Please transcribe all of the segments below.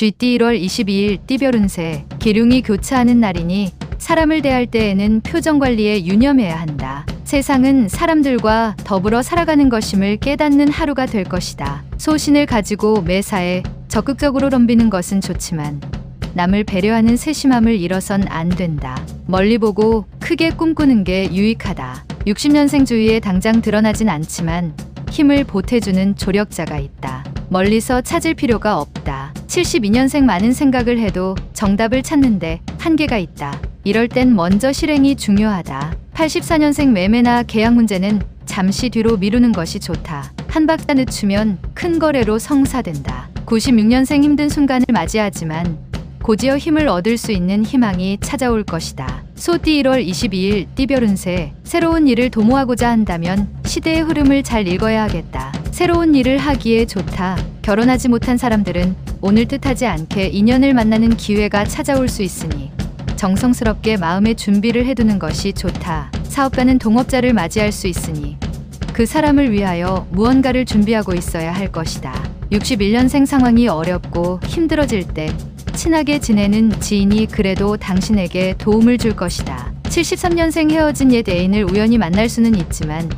쥐띠 1월 22일 띠별 운세. 기륭이 교차하는 날이니 사람을 대할 때에는 표정 관리에 유념해야 한다. 세상은 사람들과 더불어 살아가는 것임을 깨닫는 하루가 될 것이다. 소신을 가지고 매사에 적극적으로 덤비는 것은 좋지만 남을 배려하는 세심함을 잃어선 안 된다. 멀리 보고 크게 꿈꾸는 게 유익하다. 60년생 주위에 당장 드러나진 않지만 힘을 보태주는 조력자가 있다. 멀리서 찾을 필요가 없다. 72년생 많은 생각을 해도 정답을 찾는데 한계가 있다. 이럴 땐 먼저 실행이 중요하다. 84년생 매매나 계약 문제는 잠시 뒤로 미루는 것이 좋다. 한 박자 늦추면 큰 거래로 성사된다. 96년생 힘든 순간을 맞이하지만 곧이어 힘을 얻을 수 있는 희망이 찾아올 것이다. 소띠 1월 22일 띠별 운세. 새로운 일을 도모하고자 한다면 시대의 흐름을 잘 읽어야 하겠다. 새로운 일을 하기에 좋다. 결혼하지 못한 사람들은 오늘 뜻하지 않게 인연을 만나는 기회가 찾아올 수 있으니 정성스럽게 마음의 준비를 해두는 것이 좋다. 사업가는 동업자를 맞이할 수 있으니 그 사람을 위하여 무언가를 준비하고 있어야 할 것이다. 61년생 상황이 어렵고 힘들어질 때 친하게 지내는 지인이 그래도 당신에게 도움을 줄 것이다. 73년생 헤어진 옛 애인을 우연히 만날 수는 있지만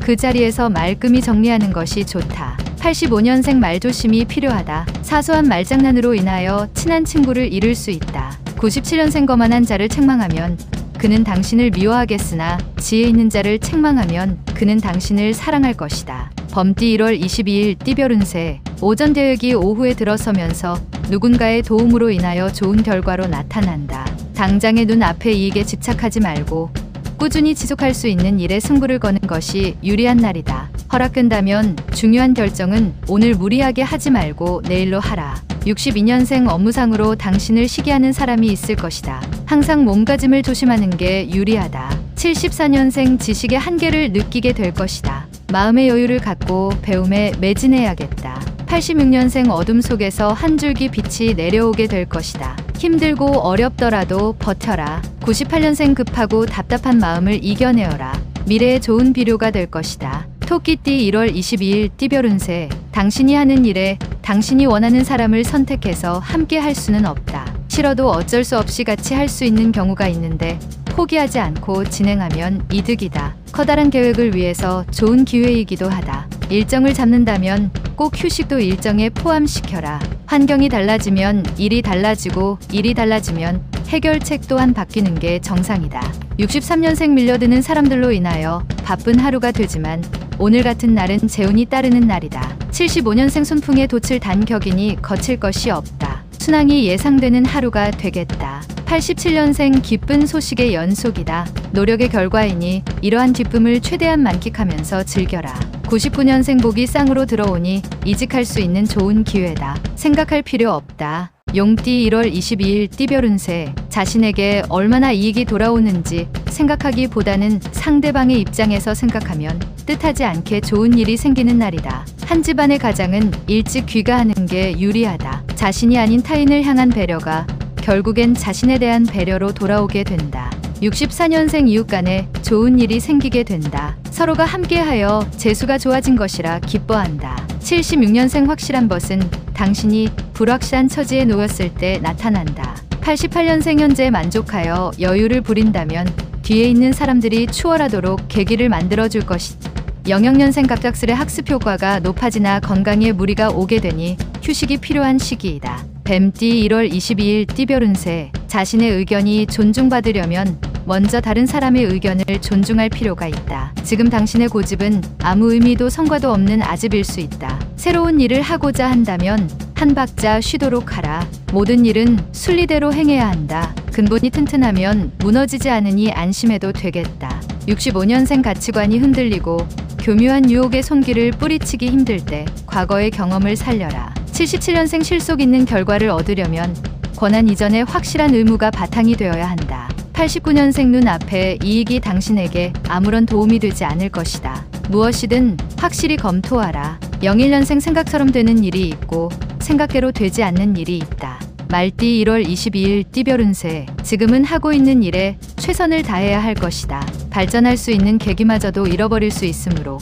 그 자리에서 말끔히 정리하는 것이 좋다. 85년생 말조심이 필요하다. 사소한 말장난으로 인하여 친한 친구를 잃을 수 있다. 97년생 거만한 자를 책망하면 그는 당신을 미워하겠으나 지혜 있는 자를 책망하면 그는 당신을 사랑할 것이다. 범띠 1월 22일 띠별 운세. 오전 계획이 오후에 들어서면서 누군가의 도움으로 인하여 좋은 결과로 나타난다. 당장의 눈앞의 이익에 집착하지 말고 꾸준히 지속할 수 있는 일에 승부를 거는 것이 유리한 날이다. 허락된다면 중요한 결정은 오늘 무리하게 하지 말고 내일로 하라. 62년생 업무상으로 당신을 시기하는 사람이 있을 것이다. 항상 몸가짐을 조심하는 게 유리하다. 74년생 지식의 한계를 느끼게 될 것이다. 마음의 여유를 갖고 배움에 매진해야겠다. 86년생 어둠 속에서 한 줄기 빛이 내려오게 될 것이다. 힘들고 어렵더라도 버텨라. 98년생 급하고 답답한 마음을 이겨내어라. 미래에 좋은 비료가 될 것이다. 토끼띠 1월 22일 띠별 운세. 당신이 하는 일에 당신이 원하는 사람을 선택해서 함께 할 수는 없다. 싫어도 어쩔 수 없이 같이 할 수 있는 경우가 있는데 포기하지 않고 진행하면 이득이다. 커다란 계획을 위해서 좋은 기회이기도 하다. 일정을 잡는다면 꼭 휴식도 일정에 포함시켜라. 환경이 달라지면 일이 달라지고 일이 달라지면 해결책 또한 바뀌는 게 정상이다. 63년생 밀려드는 사람들로 인하여 바쁜 하루가 되지만 오늘 같은 날은 재운이 따르는 날이다. 75년생 손풍에 돛을 단 격이니 거칠 것이 없다. 순항이 예상되는 하루가 되겠다. 87년생 기쁜 소식의 연속이다. 노력의 결과이니 이러한 기쁨을 최대한 만끽하면서 즐겨라. 99년생 복이 쌍으로 들어오니 이직할 수 있는 좋은 기회다. 생각할 필요 없다. 용띠 1월 22일 띠별 운세. 자신에게 얼마나 이익이 돌아오는지 생각하기보다는 상대방의 입장에서 생각하면 뜻하지 않게 좋은 일이 생기는 날이다. 한 집안의 가장은 일찍 귀가하는 게 유리하다. 자신이 아닌 타인을 향한 배려가 결국엔 자신에 대한 배려로 돌아오게 된다. 64년생 이웃 간에 좋은 일이 생기게 된다. 서로가 함께하여 재수가 좋아진 것이라 기뻐한다. 76년생 확실한 것은 당신이 불확실한 처지에 놓였을 때 나타난다. 88년생 현재에 만족하여 여유를 부린다면 뒤에 있는 사람들이 추월하도록 계기를 만들어줄 것이다. 영역년생 갑작스레 학습 효과가 높아지나 건강에 무리가 오게 되니 휴식이 필요한 시기이다. 뱀띠 1월 22일 띠별 운세. 자신의 의견이 존중받으려면 먼저 다른 사람의 의견을 존중할 필요가 있다. 지금 당신의 고집은 아무 의미도 성과도 없는 아집일 수 있다. 새로운 일을 하고자 한다면 한 박자 쉬도록 하라. 모든 일은 순리대로 행해야 한다. 근본이 튼튼하면 무너지지 않으니 안심해도 되겠다. 65년생 가치관이 흔들리고 교묘한 유혹의 손길을 뿌리치기 힘들 때 과거의 경험을 살려라. 77년생 실속 있는 결과를 얻으려면 권한 이전에 확실한 의무가 바탕이 되어야 한다. 89년생 눈앞에 이익이 당신에게 아무런 도움이 되지 않을 것이다. 무엇이든 확실히 검토하라. 01년생 생각처럼 되는 일이 있고 생각대로 되지 않는 일이 있다. 말띠 1월 22일 띠별 운세. 지금은 하고 있는 일에 최선을 다해야 할 것이다. 발전할 수 있는 계기마저도 잃어버릴 수 있으므로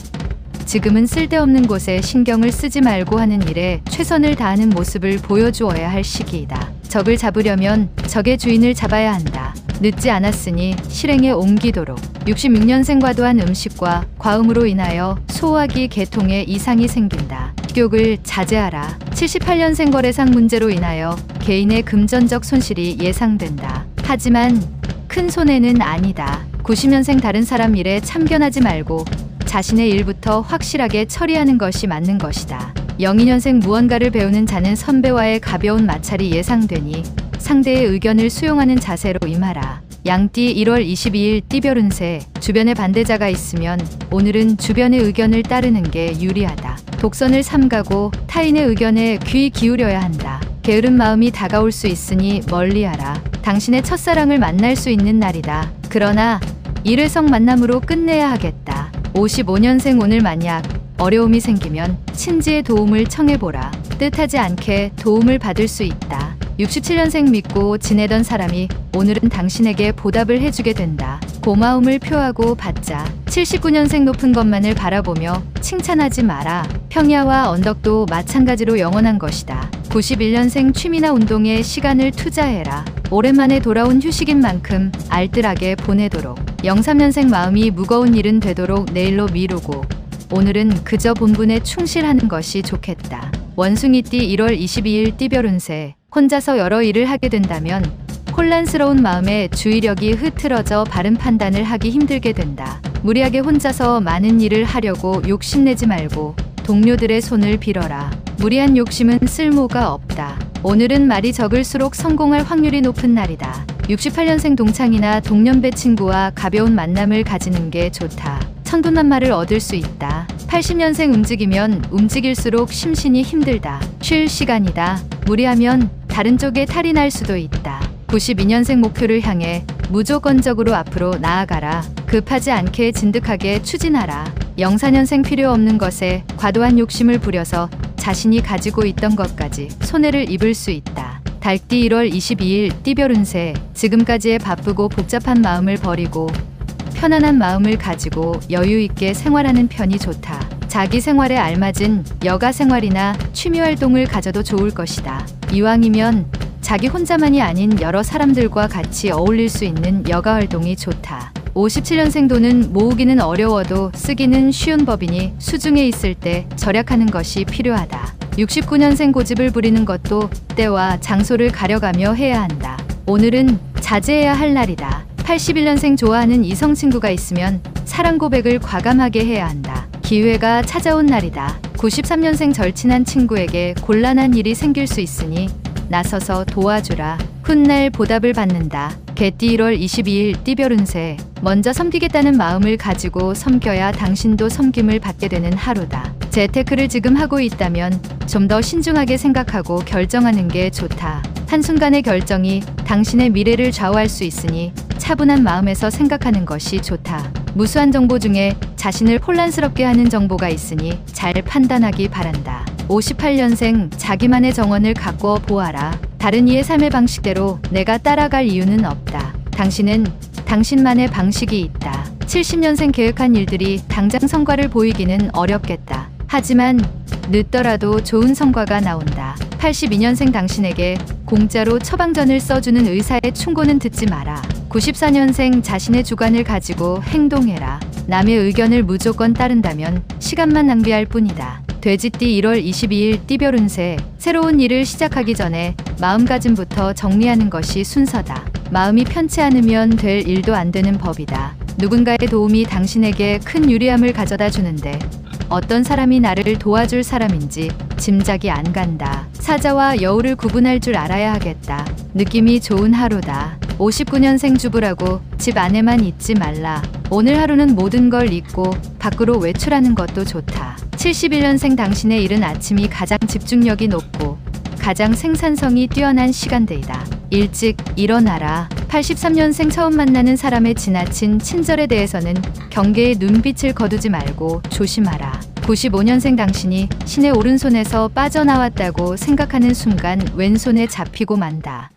지금은 쓸데없는 곳에 신경을 쓰지 말고 하는 일에 최선을 다하는 모습을 보여주어야 할 시기이다. 적을 잡으려면 적의 주인을 잡아야 한다. 늦지 않았으니 실행에 옮기도록. 66년생 과도한 음식과 과음으로 인하여 소화기 계통에 이상이 생긴다. 식욕을 자제하라. 78년생 거래상 문제로 인하여 개인의 금전적 손실이 예상된다. 하지만 큰 손해는 아니다. 90년생 다른 사람 일에 참견하지 말고 자신의 일부터 확실하게 처리하는 것이 맞는 것이다. 02년생 무언가를 배우는 자는 선배와의 가벼운 마찰이 예상되니 상대의 의견을 수용하는 자세로 임하라. 양띠 1월 22일 띠별 운세. 주변에 반대자가 있으면 오늘은 주변의 의견을 따르는 게 유리하다. 독선을 삼가고 타인의 의견에 귀 기울여야 한다. 게으른 마음이 다가올 수 있으니 멀리하라. 당신의 첫사랑을 만날 수 있는 날이다. 그러나 일회성 만남으로 끝내야 하겠다. 55년생 오늘 만약 어려움이 생기면 친지의 도움을 청해보라. 뜻하지 않게 도움을 받을 수 있다. 67년생 믿고 지내던 사람이 오늘은 당신에게 보답을 해주게 된다. 고마움을 표하고 받자. 79년생 높은 것만을 바라보며 칭찬하지 마라. 평야와 언덕도 마찬가지로 영원한 것이다. 91년생 취미나 운동에 시간을 투자해라. 오랜만에 돌아온 휴식인 만큼 알뜰하게 보내도록. 03년생 마음이 무거운 일은 되도록 내일로 미루고 오늘은 그저 본분에 충실하는 것이 좋겠다. 원숭이띠 1월 22일 띠별 운세. 혼자서 여러 일을 하게 된다면 혼란스러운 마음에 주의력이 흐트러져 바른 판단을 하기 힘들게 된다. 무리하게 혼자서 많은 일을 하려고 욕심내지 말고 동료들의 손을 빌어라. 무리한 욕심은 쓸모가 없다. 오늘은 말이 적을수록 성공할 확률이 높은 날이다. 68년생 동창이나 동년배 친구와 가벼운 만남을 가지는 게 좋다. 천군만마를 얻을 수 있다. 80년생 움직이면 움직일수록 심신이 힘들다. 쉴 시간이다. 무리하면 다른 쪽에 탈이 날 수도 있다. 92년생 목표를 향해 무조건적으로 앞으로 나아가라. 급하지 않게 진득하게 추진하라. 04년생 필요 없는 것에 과도한 욕심을 부려서 자신이 가지고 있던 것까지 손해를 입을 수 있다. 달띠 1월 22일 띠별 운세. 지금까지의 바쁘고 복잡한 마음을 버리고 편안한 마음을 가지고 여유 있게 생활하는 편이 좋다. 자기 생활에 알맞은 여가 생활이나 취미 활동을 가져도 좋을 것이다. 이왕이면 자기 혼자만이 아닌 여러 사람들과 같이 어울릴 수 있는 여가 활동이 좋다. 57년생 돈은 모으기는 어려워도 쓰기는 쉬운 법이니 수중에 있을 때 절약하는 것이 필요하다. 69년생 고집을 부리는 것도 때와 장소를 가려가며 해야 한다. 오늘은 자제해야 할 날이다. 81년생 좋아하는 이성 친구가 있으면 사랑 고백을 과감하게 해야 한다. 기회가 찾아온 날이다. 93년생 절친한 친구에게 곤란한 일이 생길 수 있으니 나서서 도와주라. 훗날 보답을 받는다. 개띠 1월 22일 띠별 운세. 먼저 섬기겠다는 마음을 가지고 섬겨야 당신도 섬김을 받게 되는 하루다. 재테크를 지금 하고 있다면 좀 더 신중하게 생각하고 결정하는 게 좋다. 한순간의 결정이 당신의 미래를 좌우할 수 있으니 차분한 마음에서 생각하는 것이 좋다. 무수한 정보 중에 자신을 혼란스럽게 하는 정보가 있으니 잘 판단하기 바란다. 58년생 자기만의 정원을 가꾸어 보아라. 다른 이의 삶의 방식대로 내가 따라갈 이유는 없다. 당신은 당신만의 방식이 있다. 70년생 계획한 일들이 당장 성과를 보이기는 어렵겠다. 하지만 늦더라도 좋은 성과가 나온다. 82년생 당신에게 공짜로 처방전을 써주는 의사의 충고는 듣지 마라. 94년생 자신의 주관을 가지고 행동해라. 남의 의견을 무조건 따른다면 시간만 낭비할 뿐이다. 돼지띠 1월 22일 띠별 운세. 새로운 일을 시작하기 전에 마음가짐부터 정리하는 것이 순서다. 마음이 편치 않으면 될 일도 안 되는 법이다. 누군가의 도움이 당신에게 큰 유리함을 가져다 주는데 어떤 사람이 나를 도와줄 사람인지 짐작이 안 간다. 사자와 여우를 구분할 줄 알아야 하겠다. 느낌이 좋은 하루다. 59년생 주부라고 집 안에만 있지 말라. 오늘 하루는 모든 걸 잊고 밖으로 외출하는 것도 좋다. 71년생 당신의 이른 아침이 가장 집중력이 높고 가장 생산성이 뛰어난 시간대이다. 일찍 일어나라. 83년생 처음 만나는 사람의 지나친 친절에 대해서는 경계의 눈빛을 거두지 말고 조심하라. 95년생 당신이 신의 오른손에서 빠져나왔다고 생각하는 순간 왼손에 잡히고 만다.